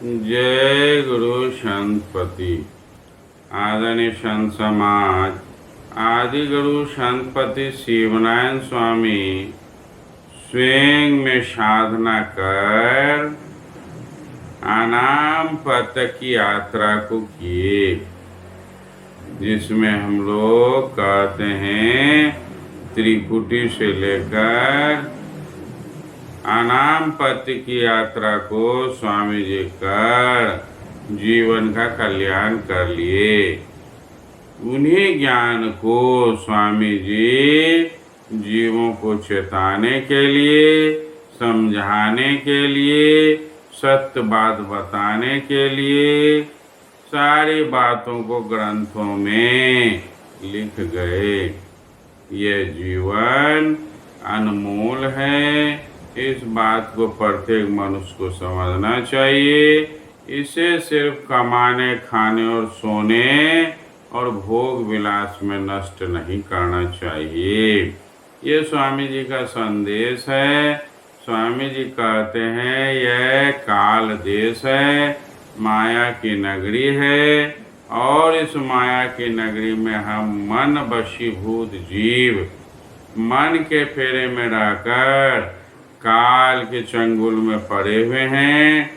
जय गुरु संतपति। आदरणीय संत समाज, आदि गुरु संतपति शिवनारायण स्वामी स्वयं में साधना कर आनाम पथ की यात्रा को किए, जिसमें हम लोग कहते हैं त्रिकुटी से लेकर आनाम पथ की यात्रा को स्वामी जी कर जीवन का कल्याण कर लिए। उन्हीं ज्ञान को स्वामी जी जीवों को चेताने के लिए, समझाने के लिए, सत्य बात बताने के लिए सारी बातों को ग्रंथों में लिख गए। यह जीवन अनमोल है, इस बात को प्रत्येक मनुष्य को समझना चाहिए। इसे सिर्फ कमाने, खाने और सोने और भोग विलास में नष्ट नहीं करना चाहिए। ये स्वामी जी का संदेश है। स्वामी जी कहते हैं यह काल देश है, माया की नगरी है, और इस माया की नगरी में हम मन वशीभूत जीव मन के फेरे में रहकर काल के चंगुल में पड़े हुए हैं,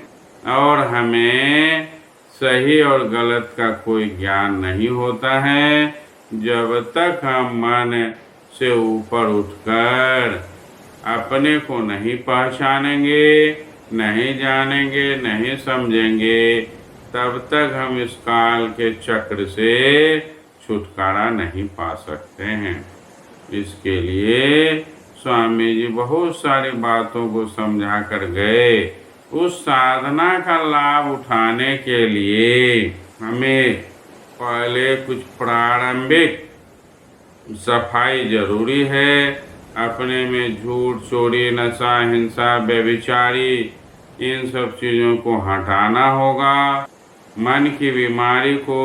और हमें सही और गलत का कोई ज्ञान नहीं होता है जब तक हम मन से ऊपर उठकर अपने को नहीं पहचानेंगे, नहीं जानेंगे, नहीं समझेंगे, तब तक हम इस काल के चक्र से छुटकारा नहीं पा सकते हैं। इसके लिए स्वामी जी बहुत सारी बातों को समझा कर गए। उस साधना का लाभ उठाने के लिए हमें पहले कुछ प्रारंभिक सफाई जरूरी है। अपने में झूठ, चोरी, नशा, हिंसा, व्यभिचारी, इन सब चीज़ों को हटाना होगा। मन की बीमारी को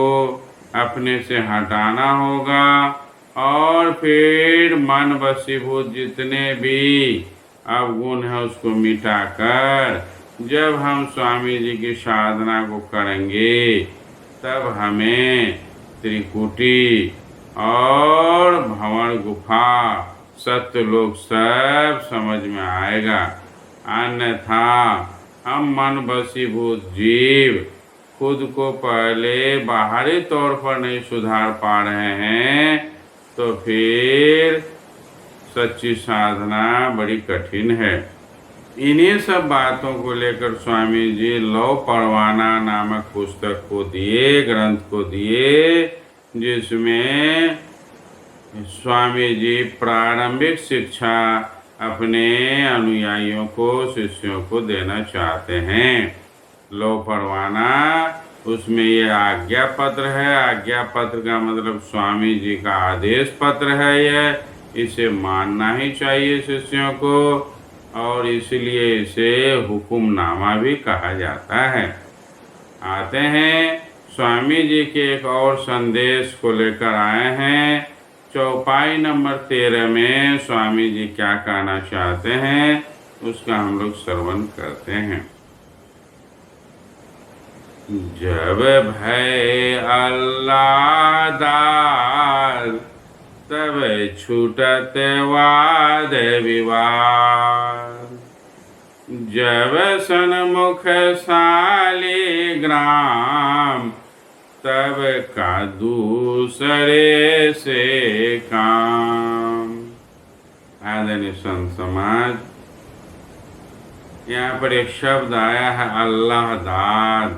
अपने से हटाना होगा, और फिर मन वशीभूत जितने भी अवगुण है उसको मिटाकर जब हम स्वामी जी की साधना को करेंगे, तब हमें त्रिकुटी और भंवर गुफा सत्यलोक सब समझ में आएगा। अन्यथा हम मन वशीभूत जीव खुद को पहले बाहरी तौर पर नहीं सुधार पा रहे हैं, तो फिर सच्ची साधना बड़ी कठिन है। इन्हीं सब बातों को लेकर स्वामी जी लौ परवाना नामक पुस्तक को दिए, ग्रंथ को दिए, जिसमें स्वामी जी प्रारंभिक शिक्षा अपने अनुयायियों को, शिष्यों को देना चाहते हैं। लौ परवाना, उसमें ये आज्ञा पत्र है। आज्ञा पत्र का मतलब स्वामी जी का आदेश पत्र है। यह इसे मानना ही चाहिए शिष्यों को, और इसलिए इसे हुक्मनामा भी कहा जाता है। आते हैं स्वामी जी के एक और संदेश को लेकर आए हैं। चौपाई नंबर 13 में स्वामी जी क्या कहना चाहते हैं, उसका हम लोग श्रवण करते हैं। जब भय अल्लाह दार, तब छूटत वाद विवाद। जब सन्मुख शालिग्राम, तब का दूसरे से काम। आदरणीय संत समाज, यहाँ पर एक शब्द आया है अल्लाह दाद।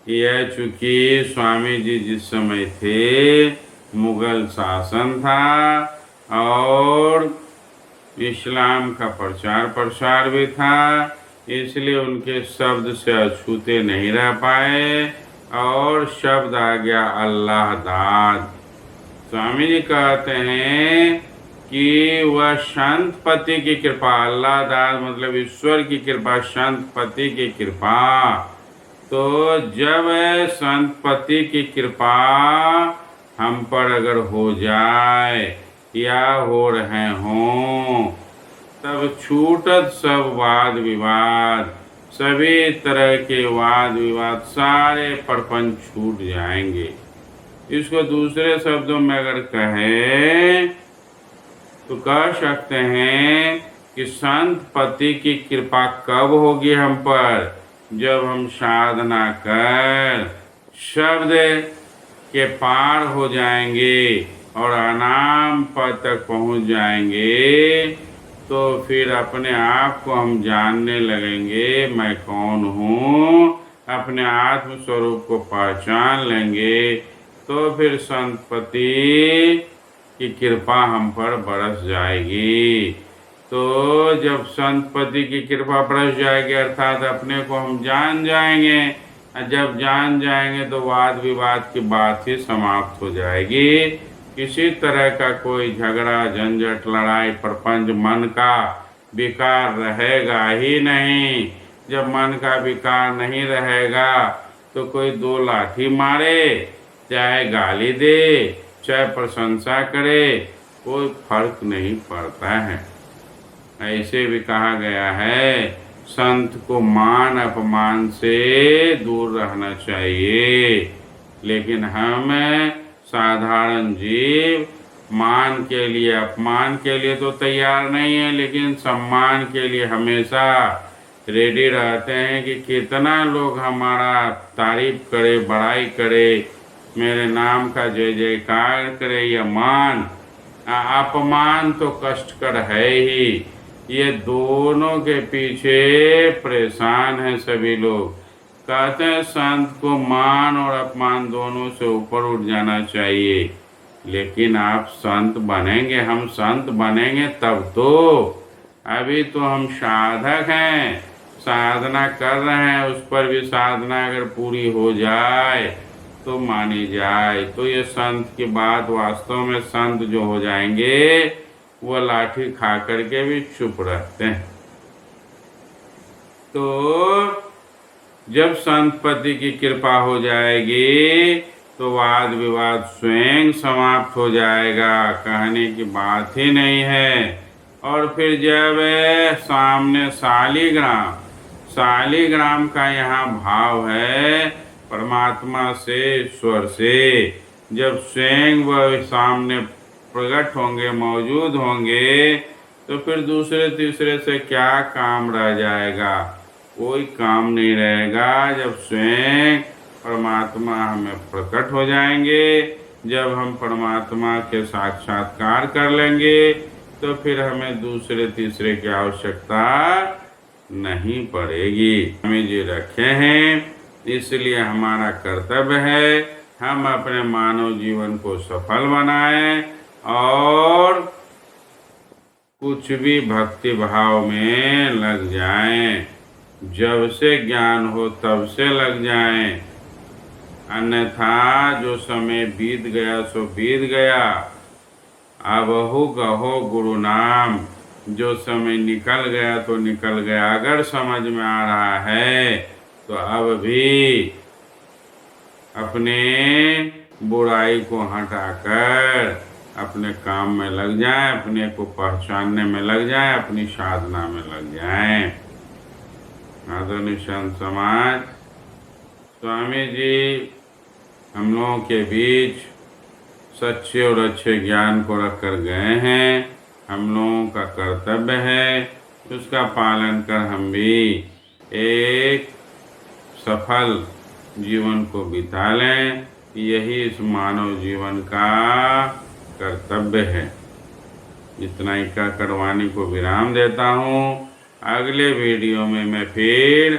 यह चूंकि स्वामी जी जिस समय थे मुगल शासन था, और इस्लाम का प्रचार प्रसार भी था, इसलिए उनके शब्द से अछूते नहीं रह पाए, और शब्द आ गया अल्लाह दाद। स्वामी जी कहते हैं कि वह संत पति की कृपा, अल्लाह दाद मतलब ईश्वर की कृपा, संत पति की कृपा। तो जब संत पति की कृपा हम पर अगर हो जाए या हो रहे हों, तब छूटत सब वाद विवाद, सभी तरह के वाद विवाद सारे प्रपंच छूट जाएंगे। इसको दूसरे शब्दों में अगर कहें तो कह सकते हैं कि संत पति की कृपा कब होगी हम पर, जब हम साधना कर शब्द के पार हो जाएंगे और अनाम पद तक पहुंच जाएंगे, तो फिर अपने आप को हम जानने लगेंगे, मैं कौन हूँ, अपने आत्म स्वरूप को पहचान लेंगे। तो फिर संतपति की कृपा हम पर बरस जाएगी। तो जब संतपति की कृपा बरस जाएगी अर्थात अपने को हम जान जाएंगे, और जब जान जाएंगे तो वाद विवाद की बात ही समाप्त हो जाएगी। किसी तरह का कोई झगड़ा झंझट लड़ाई प्रपंच मन का विकार रहेगा ही नहीं। जब मन का विकार नहीं रहेगा तो कोई दो लाठी मारे, चाहे गाली दे, चाहे प्रशंसा करे, कोई फर्क नहीं पड़ता है। ऐसे भी कहा गया है, संत को मान अपमान से दूर रहना चाहिए। लेकिन हम साधारण जीव मान के लिए अपमान के लिए तो तैयार नहीं है, लेकिन सम्मान के लिए हमेशा रेडी रहते हैं कि कितना लोग हमारा तारीफ करे, बड़ाई करे, मेरे नाम का जय जयकार करे या मान। अपमान तो कष्टकर है ही। ये दोनों के पीछे परेशान हैं सभी लोग। कहते हैं संत को मान और अपमान दोनों से ऊपर उठ जाना चाहिए। लेकिन आप संत बनेंगे, हम संत बनेंगे तब तो। अभी तो हम साधक हैं, साधना कर रहे हैं, उस पर भी साधना अगर पूरी हो जाए तो मानी जाए, तो ये संत की बात। वास्तव में संत जो हो जाएंगे वो लाठी खा करके भी चुप रहते हैं। तो जब संतपति की कृपा हो जाएगी तो वाद विवाद स्वयं समाप्त हो जाएगा, कहने की बात ही नहीं है। और फिर जब सामने शालिग्राम का यहाँ भाव है परमात्मा से, ईश्वर से, जब स्वयं वह सामने प्रकट होंगे, मौजूद होंगे, तो फिर दूसरे तीसरे से क्या काम रह जाएगा? कोई काम नहीं रहेगा। जब स्वयं परमात्मा हमें प्रकट हो जाएंगे, जब हम परमात्मा के साक्षात्कार कर लेंगे, तो फिर हमें दूसरे तीसरे की आवश्यकता नहीं पड़ेगी। हमें जी रखे हैं, इसलिए हमारा कर्तव्य है हम अपने मानव जीवन को सफल बनाएं और कुछ भी भक्ति भाव में लग जाएं। जब से ज्ञान हो तब से लग जाएं, अन्यथा जो समय बीत गया सो बीत गया। अबहु गहो गुरु नाम, जो समय निकल गया तो निकल गया। अगर समझ में आ रहा है तो अब भी अपने बुराई को हटाकर अपने काम में लग जाएं, अपने को पहचानने में लग जाएं, अपनी साधना में लग जाएं। आधुनिक संत समाज, स्वामी जी हम लोगों के बीच सच्चे और अच्छे ज्ञान को रखकर गए हैं। हम लोगों का कर्तव्य है उसका पालन कर हम भी एक सफल जीवन को बिता लें। यही इस मानव जीवन का कर्तव्य है। इतना ही कहकर वाणी को विराम देता हूँ। अगले वीडियो में मैं फिर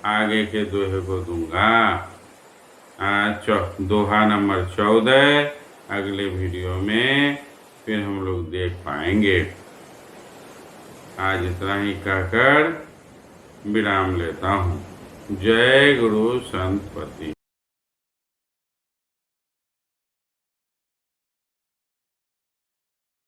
आगे के दोहे को दूंगा। दोहा नंबर 14 अगले वीडियो में फिर हम लोग देख पाएंगे। आज इतना ही कहकर विराम लेता हूँ। जय गुरु संतपति।